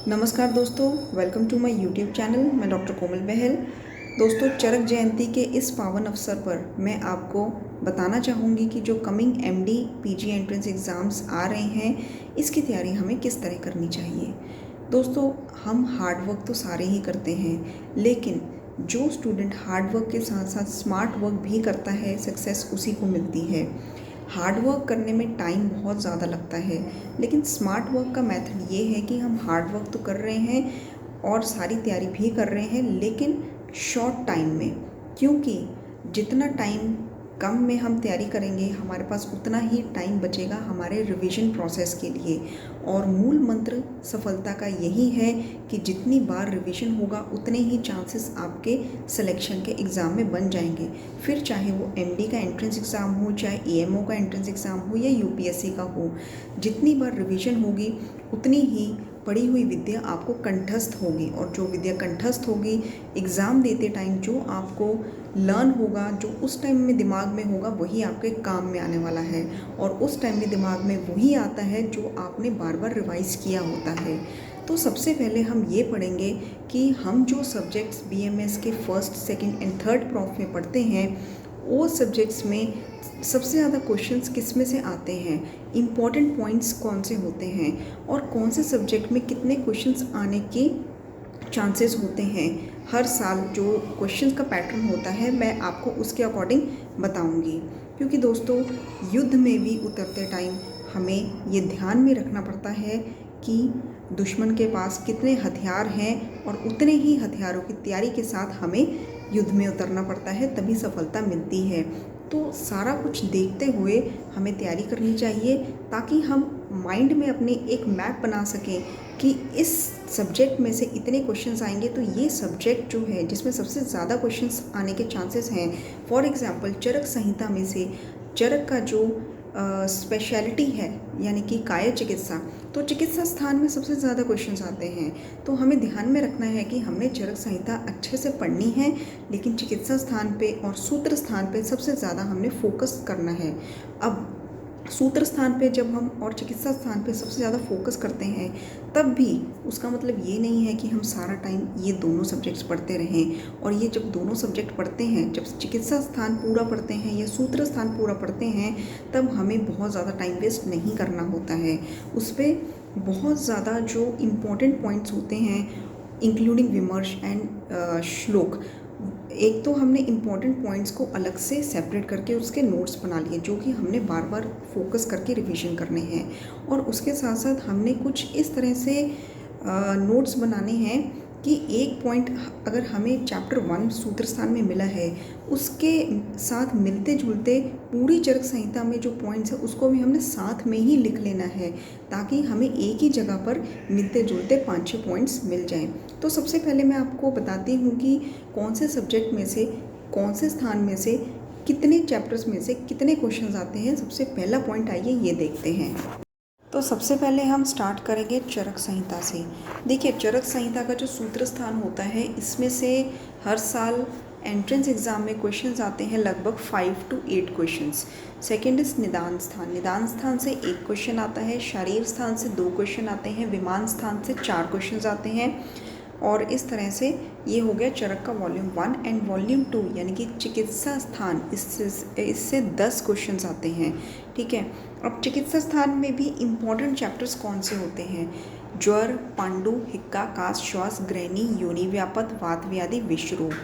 नमस्कार दोस्तों, welcome to my YouTube channel. मैं डॉक्टर कोमल बहल। दोस्तों, चरक जयंती के इस पावन अवसर पर मैं आपको बताना चाहूँगी कि जो coming MD PG entrance exams आ रहे हैं, इसकी तैयारी हमें किस तरह करनी चाहिए। दोस्तों, हम हार्ड वर्क तो सारे ही करते हैं, लेकिन जो स्टूडेंट हार्ड वर्क के साथ साथ स्मार्ट वर्क भी करता है, सक्सेस उसी को मिलती है। हार्ड वर्क करने में टाइम बहुत ज़्यादा लगता है, लेकिन स्मार्ट वर्क का मेथड ये है कि हम हार्ड वर्क तो कर रहे हैं और सारी तैयारी भी कर रहे हैं, लेकिन शॉर्ट टाइम में। क्योंकि जितना टाइम कम में हम तैयारी करेंगे, हमारे पास उतना ही टाइम बचेगा हमारे रिवीजन प्रोसेस के लिए। और मूल मंत्र सफलता का यही है कि जितनी बार रिवीजन होगा उतने ही चांसेस आपके सिलेक्शन के एग्ज़ाम में बन जाएंगे। फिर चाहे वो एमडी का एंट्रेंस एग्ज़ाम हो, चाहे एएमओ का एंट्रेंस एग्ज़ाम हो या यूपीएससी का हो, जितनी बार रिवीजन होगी उतनी ही पढ़ी हुई विद्या आपको कंठस्थ होगी। और जो विद्या कंठस्थ होगी, एग्ज़ाम देते टाइम जो आपको लर्न होगा, जो उस टाइम में दिमाग में होगा, वही आपके काम में आने वाला है। और उस टाइम में दिमाग में वही आता है जो आपने बार बार रिवाइज़ किया होता है। तो सबसे पहले हम ये पढ़ेंगे कि हम जो सब्जेक्ट्स बीएमएस के first, second and third prof में पढ़ते हैं, वो सब्जेक्ट्स में सबसे ज़्यादा क्वेश्चंस किस में से आते हैं, इम्पॉर्टेंट पॉइंट्स कौन से होते हैं और कौन से सब्जेक्ट में कितने क्वेश्चंस आने के चांसेस होते हैं। हर साल जो क्वेश्चंस का पैटर्न होता है, मैं आपको उसके अकॉर्डिंग बताऊंगी। क्योंकि दोस्तों, युद्ध में भी उतरते टाइम हमें ये ध्यान में रखना पड़ता है कि दुश्मन के पास कितने हथियार हैं और उतने ही हथियारों की तैयारी के साथ हमें युद्ध में उतरना पड़ता है, तभी सफलता मिलती है। तो सारा कुछ देखते हुए हमें तैयारी करनी चाहिए, ताकि हम माइंड में अपने एक मैप बना सकें कि इस सब्जेक्ट में से इतने क्वेश्चंस आएंगे, तो ये सब्जेक्ट जो है जिसमें सबसे ज़्यादा क्वेश्चंस आने के चांसेस हैं। फॉर एग्जांपल, चरक संहिता में से चरक का जो स्पेशलिटी है, यानी कि काया चिकित्सा, तो चिकित्सा स्थान में सबसे ज़्यादा क्वेश्चंस आते हैं। तो हमें ध्यान में रखना है कि हमने चरक संहिता अच्छे से पढ़नी है, लेकिन चिकित्सा स्थान पे और सूत्र स्थान पे सबसे ज़्यादा हमने फोकस करना है। अब सूत्र स्थान पे जब हम और चिकित्सा स्थान पे सबसे ज़्यादा फोकस करते हैं, तब भी उसका मतलब ये नहीं है कि हम सारा टाइम ये दोनों सब्जेक्ट्स पढ़ते रहें। और ये जब दोनों सब्जेक्ट पढ़ते हैं, जब चिकित्सा स्थान पूरा पढ़ते हैं या सूत्र स्थान पूरा पढ़ते हैं, तब हमें बहुत ज़्यादा टाइम वेस्ट नहीं करना होता है। उस पर बहुत ज़्यादा जो इम्पोर्टेंट पॉइंट्स होते हैं, इंक्लूडिंग विमर्श एंड श्लोक, एक तो हमने इम्पॉर्टेंट पॉइंट्स को अलग से सेपरेट करके उसके नोट्स बना लिए, जो कि हमने बार बार फोकस करके रिवीजन करने हैं। और उसके साथ साथ हमने कुछ इस तरह से नोट्स बनाने हैं कि एक पॉइंट अगर हमें चैप्टर 1 सूत्र स्थान में मिला है, उसके साथ मिलते जुलते पूरी चरक संहिता में जो पॉइंट्स है उसको भी हमने साथ में ही लिख लेना है, ताकि हमें एक ही जगह पर मिलते जुलते 5-6 पॉइंट्स मिल जाएं। तो सबसे पहले मैं आपको बताती हूँ कि कौन से सब्जेक्ट में से, कौन से स्थान में से, कितने चैप्टर्स में से कितने क्वेश्चंस आते हैं। सबसे पहला पॉइंट आइए ये देखते हैं। तो सबसे पहले हम स्टार्ट करेंगे चरक संहिता से। देखिए, चरक संहिता का जो सूत्र स्थान होता है, इसमें से हर साल एंट्रेंस एग्ज़ाम में क्वेश्चंस आते हैं, लगभग 5 to 8 क्वेश्चंस। सेकंड इस निदान स्थान। निदान स्थान से 1 क्वेश्चन आता है, शारीर स्थान से 2 क्वेश्चन आते हैं, विमान स्थान से 4 क्वेश्चंस आते हैं। और इस तरह से ये हो गया चरक का वॉल्यूम 1 एंड वॉल्यूम 2, यानी कि चिकित्सा स्थान, इससे 10 क्वेश्चंस आते हैं। ठीक है। अब चिकित्सा स्थान में भी इम्पॉर्टेंट चैप्टर्स कौन से होते हैं? ज्वर, पांडु, हिक्का, काश, श्वास, ग्रहणी, योनि व्यापत, वात व्याधि, विषरोग।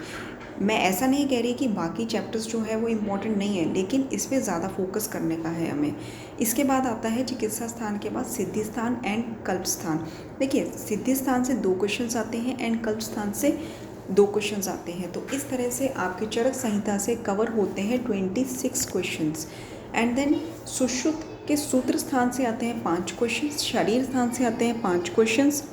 मैं ऐसा नहीं कह रही कि बाकी चैप्टर्स जो है वो इम्पॉर्टेंट नहीं है, लेकिन इस पर ज़्यादा फोकस करने का है हमें। इसके बाद आता है चिकित्सा स्थान के बाद सिद्धि स्थान एंड कल्प स्थान। देखिए, सिद्धि स्थान से 2 क्वेश्चंस आते हैं एंड कल्प स्थान से 2 क्वेश्चंस आते हैं। तो इस तरह से आपके चरक संहिता से कवर होते हैं 26 क्वेश्चंस। एंड देन सुश्रुत के सूत्र स्थान से आते हैं 5 क्वेश्चंस, शरीर स्थान से आते हैं 5 क्वेश्चंस,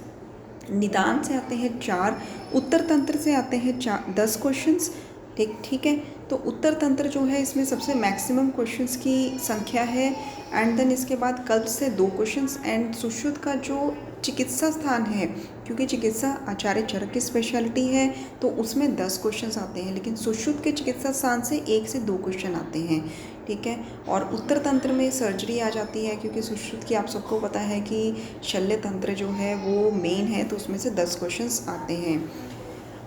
निदान से आते हैं 4, उत्तर तंत्र से आते हैं 10 क्वेश्चंस। ठीक है। तो उत्तर तंत्र जो है, इसमें सबसे मैक्सिमम क्वेश्चंस की संख्या है। एंड देन इसके बाद कल्प से 2 क्वेश्चंस एंड सुश्रुत का जो चिकित्सा स्थान है, क्योंकि चिकित्सा आचार्य चरक की स्पेशलिटी है, तो उसमें 10 क्वेश्चंस आते हैं, लेकिन सुश्रुत के चिकित्सा स्थान से 1 से 2 क्वेश्चन आते हैं। ठीक है। और उत्तर तंत्र में सर्जरी आ जाती है, क्योंकि सुश्रुत की आप सबको पता है कि शल्य तंत्र जो है वो मेन है, तो उसमें से 10 क्वेश्चंस आते हैं।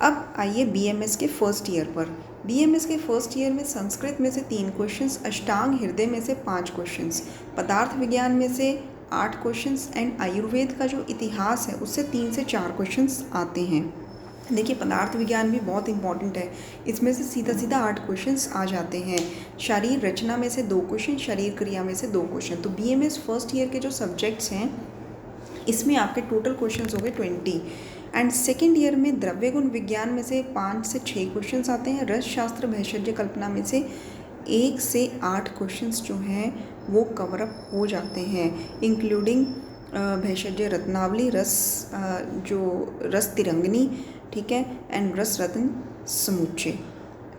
अब आइए बीएमएस के फर्स्ट ईयर पर। बीएमएस के फर्स्ट ईयर में संस्कृत में से 3 क्वेश्चंस, अष्टांग हृदय में से 5 क्वेश्चंस, पदार्थ विज्ञान में से 8 क्वेश्चंस एंड आयुर्वेद का जो इतिहास है उससे 3 से 4 क्वेश्चंस आते हैं। देखिए पदार्थ विज्ञान भी बहुत इंपॉर्टेंट है, इसमें से सीधा सीधा 8 क्वेश्चंस आ जाते हैं। शरीर रचना में से 2 क्वेश्चन, शरीर क्रिया में से 2 क्वेश्चन। तो बीएमएस फर्स्ट ईयर के जो सब्जेक्ट्स हैं इसमें आपके टोटल क्वेश्चंस हो गए 20। एंड सेकेंड ईयर में द्रव्य गुण विज्ञान में से 5 से 6 क्वेश्चंस आते हैं। रस शास्त्र भेषज कल्पना में से 1 से 8 क्वेश्चंस जो हैं वो कवर अप हो जाते हैं, इंक्लूडिंग भेषज रत्नावली, रस तिरंगनी, ठीक है, एंड रस रत्न समुच्चय,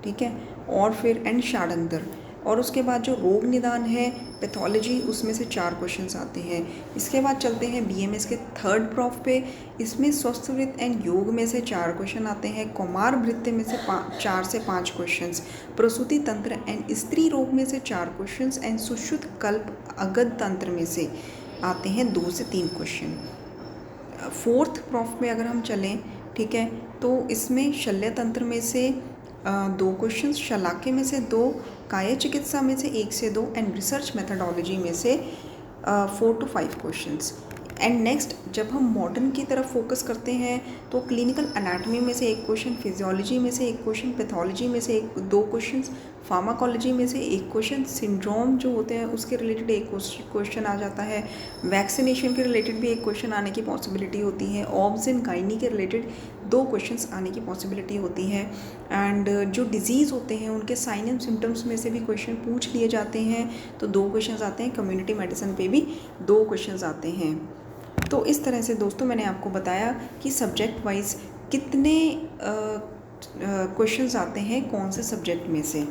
ठीक है, और फिर एंड षाडंतर। और उसके बाद जो रोग निदान है, पैथोलॉजी, उसमें से 4 क्वेश्चंस आते हैं। इसके बाद चलते हैं बीएमएस के थर्ड प्रॉफ पे। इसमें स्वस्थ वृत्त एंड योग में से 4 क्वेश्चन आते हैं, कौमार वृत्ति में से 4 से 5 क्वेश्चंस, प्रसूति तंत्र एंड स्त्री रोग में से 4 क्वेश्चंस एंड सुश्रुत कल्प अगध तंत्र में से आते हैं 2 से 3 क्वेश्चन। फोर्थ प्रॉफ में अगर हम चलें, ठीक है, तो इसमें शल्य तंत्र में से 2 क्वेश्चन, शलाक्य में से 2, काय चिकित्सा में से 1 से 2 एंड रिसर्च मेथडोलॉजी में से 4 to 5 क्वेश्चंस। एंड नेक्स्ट जब हम मॉडर्न की तरफ फोकस करते हैं तो क्लिनिकल एनाटॉमी में से 1 क्वेश्चन, फिजियोलॉजी में से 1 क्वेश्चन, पैथोलॉजी में से 2 क्वेश्चन, फार्माकोलॉजी में से 1 क्वेश्चन, सिंड्रोम जो होते हैं उसके रिलेटेड 1 क्वेश्चन आ जाता है, वैक्सीनेशन के रिलेटेड भी 1 क्वेश्चन आने की पॉसिबिलिटी होती है, ऑब्स एंड गाइनी के रिलेटेड 2 क्वेश्चंस आने की पॉसिबिलिटी होती है। एंड जो डिजीज़ होते हैं उनके साइन एंड सिम्टम्स में से भी क्वेश्चन पूछ लिए जाते हैं, तो 2 क्वेश्चन आते हैं। कम्युनिटी मेडिसिन पे भी 2 क्वेश्चन आते हैं। तो इस तरह से दोस्तों मैंने आपको बताया कि सब्जेक्ट वाइज कितने क्वेश्चंस आते हैं कौन से सब्जेक्ट में से।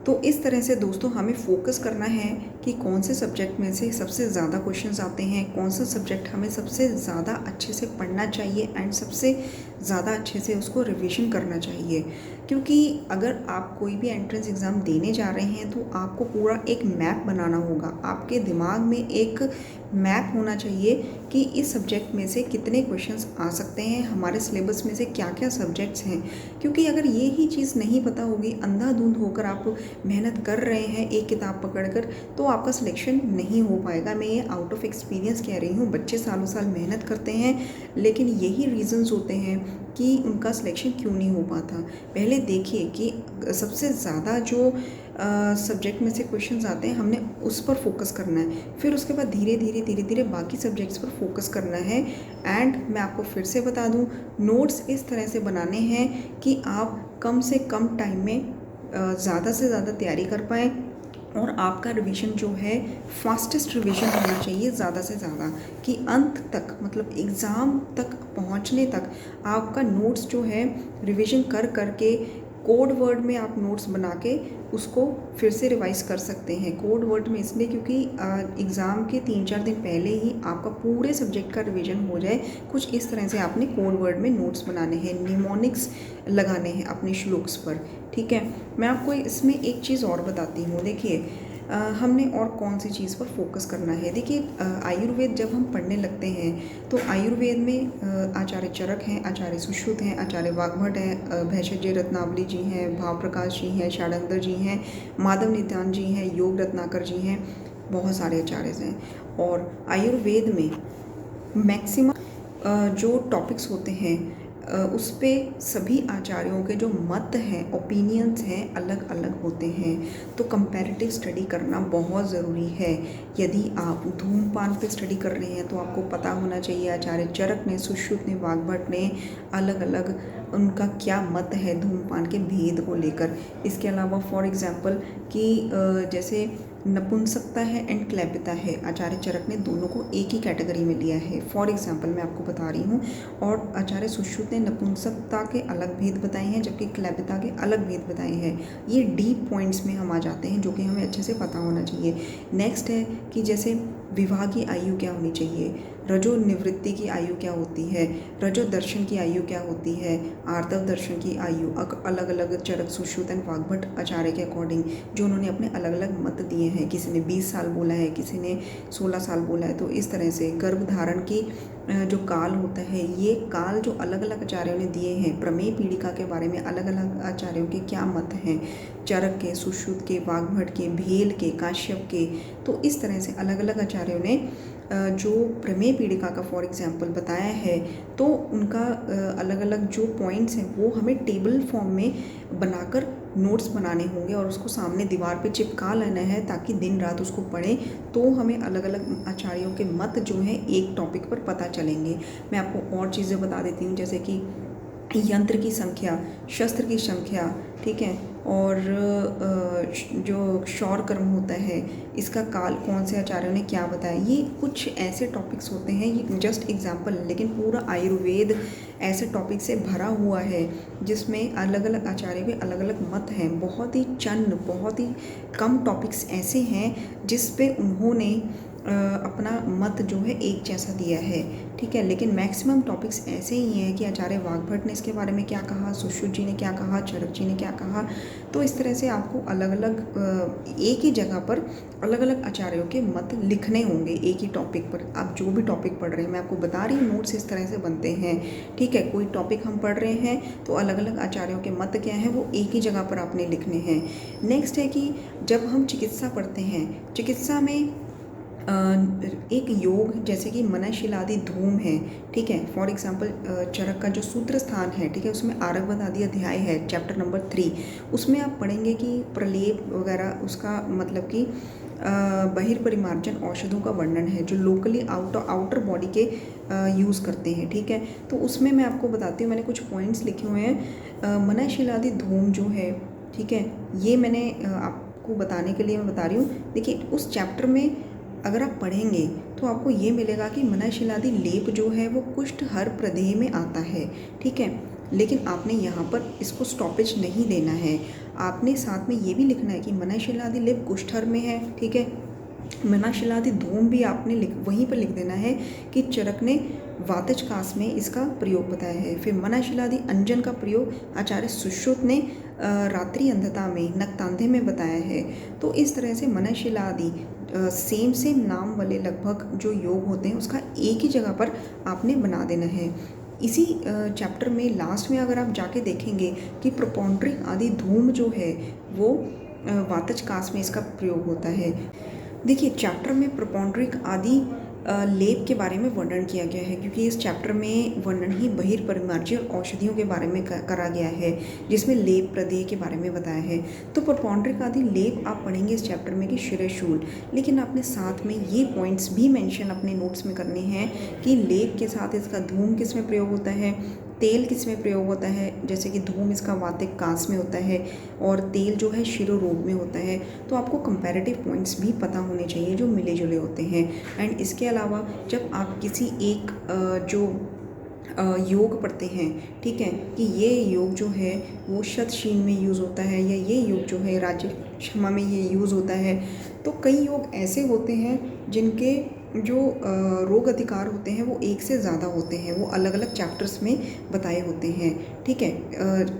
तो इस तरह से दोस्तों हमें फोकस करना है कि कौन से सब्जेक्ट में से सबसे ज़्यादा क्वेश्चंस आते हैं, कौन सा सब्जेक्ट हमें सबसे ज़्यादा अच्छे से पढ़ना चाहिए एंड सबसे ज़्यादा अच्छे से उसको रिवीजन करना चाहिए। क्योंकि अगर आप कोई भी एंट्रेंस एग्ज़ाम देने जा रहे हैं तो आपको पूरा एक मैप बनाना होगा, आपके दिमाग में एक मैप होना चाहिए कि इस सब्जेक्ट में से कितने क्वेश्चंस आ सकते हैं, हमारे सिलेबस में से क्या क्या सब्जेक्ट्स हैं। क्योंकि अगर ये ही चीज़ नहीं पता होगी, अंधाधुंध होकर आप मेहनत कर रहे हैं एक किताब पकड़कर, तो आपका सिलेक्शन नहीं हो पाएगा। मैं ये आउट ऑफ एक्सपीरियंस कह रही हूँ। बच्चे सालों साल मेहनत करते हैं, लेकिन यही रीज़न्स होते हैं कि उनका सिलेक्शन क्यों नहीं हो पाता। पहले देखिए कि सबसे ज़्यादा जो सब्जेक्ट में से क्वेश्चंस आते हैं हमने उस पर फोकस करना है, फिर उसके बाद धीरे धीरे बाकी सब्जेक्ट्स पर फोकस करना है। एंड मैं आपको फिर से बता दूं, नोट्स इस तरह से बनाने हैं कि आप कम से कम टाइम में ज़्यादा से ज़्यादा तैयारी कर पाएँ और आपका रिवीजन जो है फास्टेस्ट रिवीजन होना चाहिए ज़्यादा से ज़्यादा, कि अंत तक मतलब एग्ज़ाम तक पहुंचने तक आपका नोट्स जो है रिवीजन कर के कोड वर्ड में आप नोट्स बना के उसको फिर से रिवाइज कर सकते हैं। कोड वर्ड में इसलिए क्योंकि एग्ज़ाम के 3-4 दिन पहले ही आपका पूरे सब्जेक्ट का रिवीजन हो जाए। कुछ इस तरह से आपने कोड वर्ड में नोट्स बनाने हैं, निमोनिक्स लगाने हैं अपने श्लोक्स पर, ठीक है। मैं आपको इसमें एक चीज़ और बताती हूँ। देखिए हमने और कौन सी चीज़ पर फोकस करना है। देखिए आयुर्वेद जब हम पढ़ने लगते हैं तो आयुर्वेद में आचार्य चरक हैं, आचार्य सुश्रुत हैं, आचार्य वाग्भट हैं, भेषज रत्नावली जी हैं, भाव प्रकाश जी हैं, षाडंतर जी हैं, माधव नित्यान जी हैं, योग रत्नाकर जी हैं, बहुत सारे आचार्य हैं। और आयुर्वेद में मैक्सिमम जो टॉपिक्स होते हैं उस पे सभी आचार्यों के जो मत हैं, ओपिनियंस हैं, अलग अलग होते हैं। तो कंपैरेटिव स्टडी करना बहुत ज़रूरी है। यदि आप धूम्रपान पे स्टडी कर रहे हैं तो आपको पता होना चाहिए आचार्य चरक ने, सुश्रुत ने, वाग्भट ने अलग अलग उनका क्या मत है धूम्रपान के भेद को लेकर। इसके अलावा फॉर एग्ज़ाम्पल कि जैसे नपुंसकता है एंड क्लैपिता है, आचार्य चरक ने दोनों को एक ही कैटेगरी में लिया है। फॉर एग्जांपल मैं आपको बता रही हूँ। और आचार्य सुश्रुत ने नपुंसकता के अलग भेद बताए हैं जबकि क्लैपिता के अलग भेद बताए हैं। ये डीप पॉइंट्स में हम आ जाते हैं जो कि हमें अच्छे से पता होना चाहिए। नेक्स्ट है कि जैसे विवाह की आयु क्या होनी चाहिए, रजो निवृत्ति की आयु क्या होती है, रजो दर्शन की आयु क्या होती है, आर्तव दर्शन की आयु, अलग अलग चरक, सुश्रुत एंड वाग्भट आचार्य के अकॉर्डिंग जो उन्होंने अपने अलग अलग मत दिए हैं, किसी ने 20 साल बोला है, किसी ने 16 साल बोला है। तो इस तरह से गर्भ धारण की जो काल होता है, ये काल जो अलग अलग आचार्यों ने दिए हैं, प्रमेय पीड़िका के बारे में अलग अलग आचार्यों के क्या मत हैं, चरक के, सुश्रुत के, वाग्भट के, भेल के, काश्यप के। तो इस तरह से अलग अलग आचार्यों ने जो प्रमेय पीड़िका का फॉर एग्जांपल बताया है, तो उनका अलग अलग जो पॉइंट्स हैं वो हमें टेबल फॉर्म में बनाकर नोट्स बनाने होंगे और उसको सामने दीवार पे चिपका लेना है, ताकि दिन रात उसको पढ़ें तो हमें अलग अलग आचार्यों के मत जो हैं एक टॉपिक पर पता चलेंगे। मैं आपको और चीज़ें बता देती हूँ, जैसे कि यंत्र की संख्या, शस्त्र की संख्या, ठीक है, और जो शौर कर्म होता है इसका काल कौन से आचार्यों ने क्या बताया। ये कुछ ऐसे टॉपिक्स होते हैं, ये जस्ट एग्जांपल, लेकिन पूरा आयुर्वेद ऐसे टॉपिक से भरा हुआ है जिसमें अलग अलग आचार्यों के अलग अलग मत हैं। बहुत ही चंद, बहुत ही कम टॉपिक्स ऐसे हैं जिस पे उन्होंने अपना मत जो है एक जैसा दिया है, ठीक है। लेकिन मैक्सिमम टॉपिक्स ऐसे ही हैं कि आचार्य वाग्भट ने इसके बारे में क्या कहा, सुश्रुत जी ने क्या कहा, चरक जी ने क्या कहा। तो इस तरह से आपको अलग अलग एक ही जगह पर अलग अलग आचार्यों के मत लिखने होंगे एक ही टॉपिक पर। आप जो भी टॉपिक पढ़ रहे हैं, मैं आपको बता रही हूँ, नोट्स इस तरह से बनते हैं, ठीक है। कोई टॉपिक हम पढ़ रहे हैं तो अलग अलग आचार्यों के मत क्या हैं वो एक ही जगह पर आपने लिखने हैं। नेक्स्ट है कि जब हम चिकित्सा पढ़ते हैं, चिकित्सा में एक योग जैसे कि मनशिलादि धूम है, ठीक है। फॉर एग्जांपल चरक का जो सूत्र स्थान है, ठीक है, उसमें आरगवद आदि अध्याय है, चैप्टर नंबर 3, उसमें आप पढ़ेंगे कि प्रलेप वगैरह, उसका मतलब कि बहिर्परिमार्जन औषधों का वर्णन है जो लोकली आउटर बॉडी के यूज़ करते हैं, ठीक है। तो उसमें मैं आपको बताती हूँ, मैंने कुछ पॉइंट्स लिखे हुए हैं। मनशिलादि धूम जो है, ठीक है, ये मैंने आपको बताने के लिए मैं बता रही हूँ। देखिए, उस चैप्टर में अगर आप पढ़ेंगे तो आपको ये मिलेगा कि मनशिलादि लेप जो है वो कुष्ठ हर प्रदेह में आता है, ठीक है। लेकिन आपने यहाँ पर इसको स्टॉपेज नहीं देना है, आपने साथ में ये भी लिखना है कि मनशिलादि लेप कुष्ठहर में है, ठीक है। मनशिलादि धूम भी आपने वहीं पर लिख देना है कि चरक ने वातजकास में इसका प्रयोग बताया है। फिर मनशिलादि अंजन का प्रयोग आचार्य सुश्रुत ने रात्रि अंधता में, नक्तांधे में बताया है। तो इस तरह से मनशिलादि सेम नाम वाले लगभग जो योग होते हैं उसका एक ही जगह पर आपने बना देना है। इसी चैप्टर में लास्ट में अगर आप जाके देखेंगे कि प्रोपोंड्रिक आदि धूम जो है वो वातजकास में इसका प्रयोग होता है। देखिए, चैप्टर में प्रोपोंड्रिक आदि लेप के बारे में वर्णन किया गया है, क्योंकि इस चैप्टर में वर्णन ही बहिर्परिमार्जन औषधियों के बारे में करा गया है, जिसमें लेप प्रदेह के बारे में बताया है। तो प्रोपोंड्रिक आदि लेप आप पढ़ेंगे इस चैप्टर में कि शिरशूल, लेकिन आपने साथ में ये पॉइंट्स भी मेंशन अपने नोट्स में करने हैं कि लेप के साथ इसका धूम किस में प्रयोग होता है, तेल किस में प्रयोग होता है, जैसे कि धूम इसका वातिक कास में होता है और तेल जो है शिरो रोग में होता है। तो आपको कंपैरेटिव पॉइंट्स भी पता होने चाहिए जो मिले जुले होते हैं। एंड इसके अलावा जब आप किसी एक जो योग पढ़ते हैं, ठीक है, कि ये योग जो है वो शतशीन में यूज़ होता है या ये योग जो है राज्य क्षमा में ये यूज़ होता है, तो कई योग ऐसे होते हैं जिनके जो रोग अधिकार होते हैं वो एक से ज़्यादा होते हैं, वो अलग अलग चैप्टर्स में बताए होते हैं, ठीक है।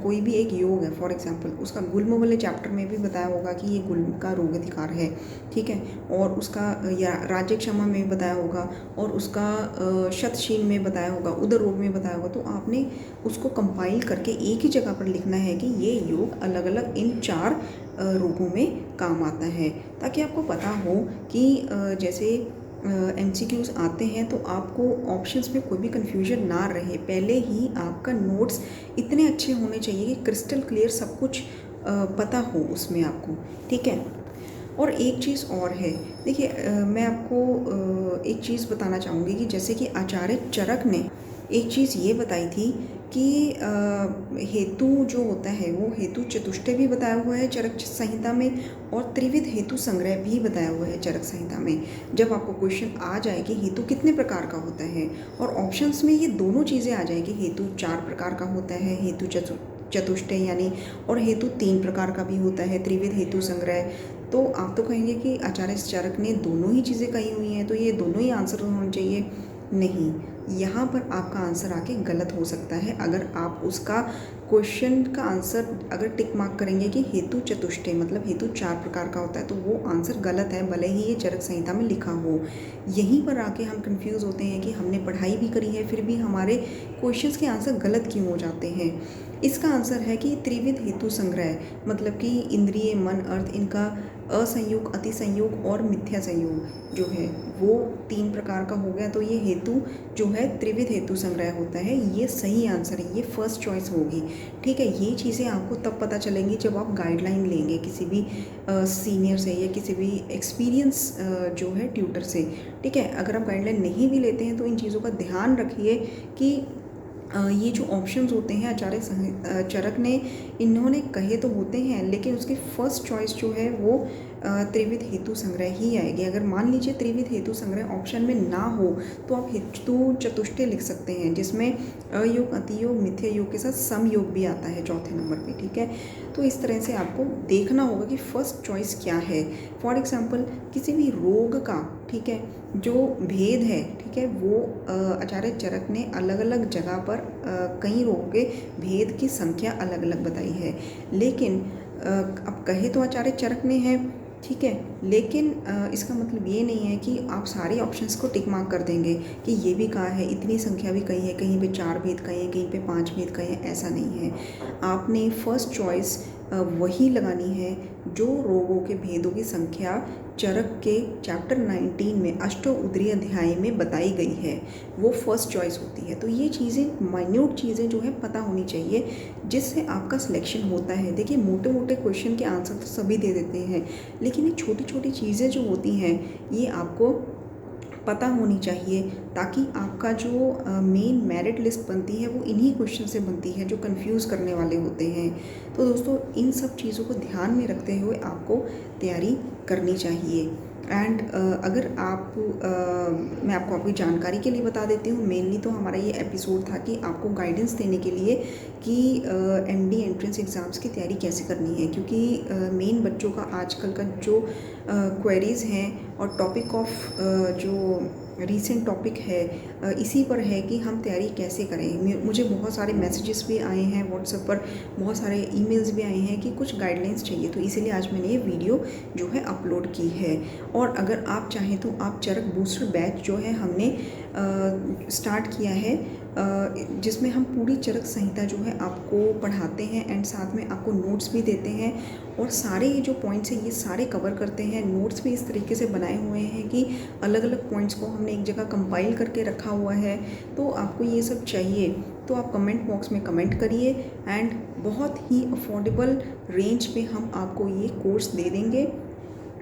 कोई भी एक योग है, फॉर एग्जांपल उसका गुल्म वाले चैप्टर में भी बताया होगा कि ये गुल्म का रोग अधिकार है, ठीक है, और उसका या राज्य क्षमा में भी बताया होगा और उसका शतशीन में बताया होगा, उदर रोग में बताया होगा। तो आपने उसको कंपाइल करके एक ही जगह पर लिखना है कि ये योग अलग अलग इन 4 रोगों में काम आता है, ताकि आपको पता हो कि जैसे MCQs आते हैं तो आपको ऑप्शंस में कोई भी कन्फ्यूजन ना रहे। पहले ही आपका नोट्स इतने अच्छे होने चाहिए कि क्रिस्टल क्लियर सब कुछ पता हो उसमें आपको, ठीक है। और एक चीज़ और है, देखिए मैं आपको एक चीज़ बताना चाहूँगी कि जैसे कि आचार्य चरक ने एक चीज़ ये बताई थी कि हेतु जो होता है वो हेतु चतुष्टय भी बताया हुआ है चरक संहिता में और त्रिविध हेतु संग्रह भी बताया हुआ है चरक संहिता में। जब आपको क्वेश्चन आ जाए कि हेतु कितने प्रकार का होता है और ऑप्शंस में ये दोनों चीज़ें आ जाएगी, हेतु 4 प्रकार का होता है, हेतु चतुष्टय यानी, और हेतु 3 प्रकार का भी होता है, त्रिविध हेतु संग्रह। तो आप तो कहेंगे कि आचार्य चरक ने दोनों ही चीज़ें कही हुई हैं, तो ये दोनों ही आंसर होने चाहिए। नहीं, यहाँ पर आपका आंसर आके गलत हो सकता है। अगर आप उसका क्वेश्चन का आंसर अगर टिक मार्क करेंगे कि हेतु चतुष्टय मतलब हेतु 4 प्रकार का होता है, तो वो आंसर गलत है, भले ही ये चरक संहिता में लिखा हो। यहीं पर आके हम कंफ्यूज होते हैं कि हमने पढ़ाई भी करी है, फिर भी हमारे क्वेश्चंस के आंसर गलत क्यों हो जाते हैं। इसका आंसर है कि त्रिविध हेतु संग्रह, मतलब कि इंद्रिय, मन, अर्थ, इनका असंयोग, अतिसंयोग और मिथ्या संयोग जो है वो 3 प्रकार का हो गया। तो ये हेतु जो है त्रिविध हेतु संग्रह होता है। ये सही आंसर है, ये फर्स्ट चॉइस होगी। ठीक है, ये चीज़ें आपको तब पता चलेंगी जब आप गाइडलाइन लेंगे किसी भी सीनियर से या किसी भी एक्सपीरियंस जो है ट्यूटर से। ठीक है, अगर आप गाइडलाइन नहीं भी लेते हैं तो इन चीज़ों का ध्यान रखिए कि ये जो ऑप्शंस होते हैं आचार्य चरक ने इन्होंने कहे तो होते हैं, लेकिन उसकी फर्स्ट चॉइस जो है वो त्रिविध हेतु संग्रह ही आएगी। अगर मान लीजिए त्रिविध हेतु संग्रह ऑप्शन में ना हो तो आप हेतु चतुष्टय लिख सकते हैं, जिसमें अयोग, अतियोग, मिथ्या योग के साथ समयोग भी आता है चौथे नंबर पे। ठीक है, तो इस तरह से आपको देखना होगा कि फर्स्ट चॉइस क्या है। फॉर एग्जाम्पल किसी भी रोग का, ठीक है, जो भेद है, ठीक है, वो आचार्य चरक ने अलग अलग जगह पर कई रोगों के भेद की संख्या अलग अलग बताई है। लेकिन अब कहे तो आचार्य चरक ने है, ठीक है, लेकिन इसका मतलब ये नहीं है कि आप सारे ऑप्शंस को टिक मार्क कर देंगे कि ये भी कहा है, इतनी संख्या भी कही है, कहीं पे 4 भेद कहे हैं, कहीं पे 5 भेद कहे हैं, ऐसा नहीं है। आपने फर्स्ट चॉइस वही लगानी है जो रोगों के भेदों की संख्या चरक के चैप्टर 19 में अष्टोउद्रीय अध्याय में बताई गई है, वो फर्स्ट चॉइस होती है। तो ये चीज़ें, माइन्यूट चीज़ें जो है पता होनी चाहिए, जिससे आपका सिलेक्शन होता है। देखिए, मोटे मोटे क्वेश्चन के आंसर तो सभी दे देते हैं, लेकिन ये छोटी छोटी चीज़ें जो होती हैं ये आपको पता होनी चाहिए, ताकि आपका जो मेन मेरिट लिस्ट बनती है वो इन्हीं क्वेश्चन से बनती है जो कंफ्यूज करने वाले होते हैं। तो दोस्तों, इन सब चीज़ों को ध्यान में रखते हुए आपको तैयारी करनी चाहिए। एंड अगर आप मैं आपको आपकी जानकारी के लिए बता देती हूँ, मेनली तो हमारा ये एपिसोड था कि आपको गाइडेंस देने के लिए कि एमडी एंट्रेंस एग्ज़ाम्स की तैयारी कैसे करनी है, क्योंकि मेन बच्चों का आजकल का जो क्वेरीज़ हैं और टॉपिक ऑफ जो रीसेंट टॉपिक है इसी पर है कि हम तैयारी कैसे करें। मुझे बहुत सारे मैसेजेस भी आए हैं व्हाट्सएप पर, बहुत सारे ईमेल्स भी आए हैं कि कुछ गाइडलाइंस चाहिए, तो इसीलिए आज मैंने ये वीडियो जो है अपलोड की है। और अगर आप चाहें तो आप चरक बूस्टर बैच जो है हमने स्टार्ट किया है, जिसमें हम पूरी चरक संहिता जो है आपको पढ़ाते हैं एंड साथ में आपको नोट्स भी देते हैं, और सारे ये जो पॉइंट्स हैं ये सारे कवर करते हैं। नोट्स भी इस तरीके से बनाए हुए हैं कि अलग अलग पॉइंट्स को हमने एक जगह कंपाइल करके रखा हुआ है। तो आपको ये सब चाहिए तो आप कमेंट बॉक्स में कमेंट करिए, एंड बहुत ही अफोर्डेबल रेंज पे हम आपको ये कोर्स दे देंगे,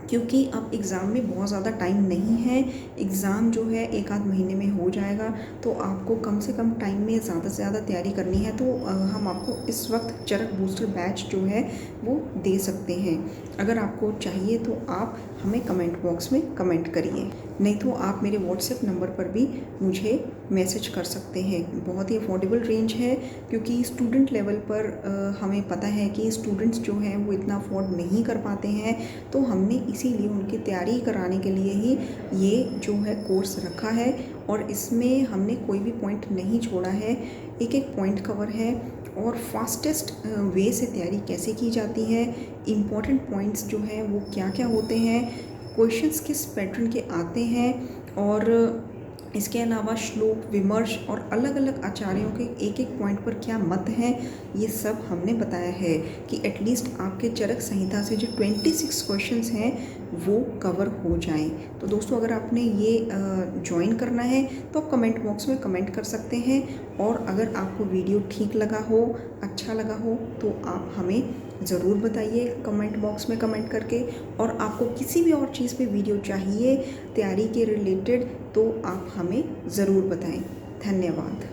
क्योंकि अब एग्ज़ाम में बहुत ज़्यादा टाइम नहीं है। एग्ज़ाम जो है 1 आध महीने में हो जाएगा, तो आपको कम से कम टाइम में ज़्यादा से ज़्यादा तैयारी करनी है। तो हम आपको इस वक्त चरक बूस्टर बैच जो है वो दे सकते हैं। अगर आपको चाहिए तो आप हमें कमेंट बॉक्स में कमेंट करिए, नहीं तो आप मेरे व्हाट्सएप नंबर पर भी मुझे मैसेज कर सकते हैं। बहुत ही अफोर्डेबल रेंज है, क्योंकि स्टूडेंट लेवल पर हमें पता है कि स्टूडेंट्स जो हैं वो इतना अफोर्ड नहीं कर पाते हैं, तो हमने इसीलिए उनकी तैयारी कराने के लिए ही ये जो है कोर्स रखा है। और इसमें हमने कोई भी पॉइंट नहीं छोड़ा है, एक एक पॉइंट कवर है, और फास्टेस्ट वे से तैयारी कैसे की जाती है, इम्पॉर्टेंट पॉइंट्स जो हैं वो क्या क्या होते हैं, क्वेश्चंस किस पैटर्न के आते हैं, और इसके अलावा श्लोक, विमर्श और अलग अलग आचार्यों के एक एक पॉइंट पर क्या मत हैं, ये सब हमने बताया है कि एटलीस्ट आपके चरक संहिता से जो 26 क्वेश्चंस हैं वो कवर हो जाएं। तो दोस्तों, अगर आपने ये ज्वाइन करना है तो आप कमेंट बॉक्स में कमेंट कर सकते हैं, और अगर आपको वीडियो ठीक लगा हो, अच्छा लगा हो, तो आप हमें ज़रूर बताइए कमेंट बॉक्स में कमेंट करके। और आपको किसी भी और चीज़ पे वीडियो चाहिए तैयारी के रिलेटेड, तो आप हमें ज़रूर बताएं। धन्यवाद।